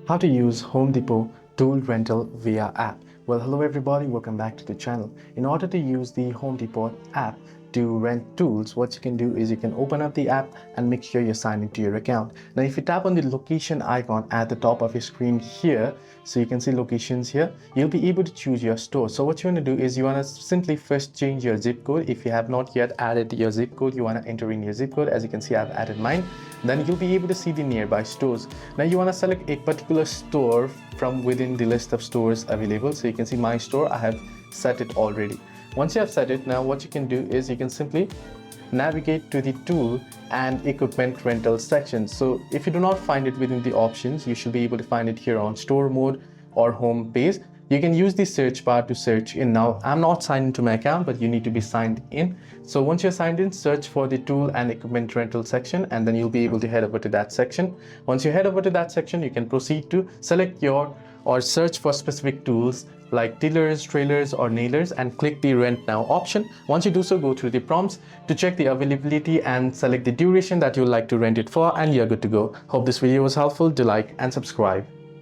How to use Home Depot tool rental via app. Well, hello everybody, welcome back to the channel. In order to use the Home Depot app to rent tools, what you can do is you can open up the app and make sure you're signed into your account. Now if you tap on the location icon at the top of your screen here, so you can see locations here, you'll be able to choose your store. So what you want to do is you want to simply first change your zip code. If you have not yet added your zip code, you want to enter in your zip code. As you can see, I've added mine. Then you'll be able to see the nearby stores. Now you want to select a particular store from within the list of stores available. So you can see my store, I have set it already. Once you have set it, now what you can do is you can simply navigate to the tool and equipment rental section. So if you do not find it within the options, you should be able to find it here on store mode or home page. You can use the search bar to search in. Now I'm not signed into my account, but you need to be signed in. So once you're signed in, search for the tool and equipment rental section, and then you'll be able to head over to that section. Once you head over to that section, you can proceed to select your or search for specific tools like tillers, trailers or nailers and click the rent now option. Once you do so, go through the prompts to check the availability and select the duration that you would like to rent it for, and you're good to go. Hope this video was helpful. Do like and subscribe.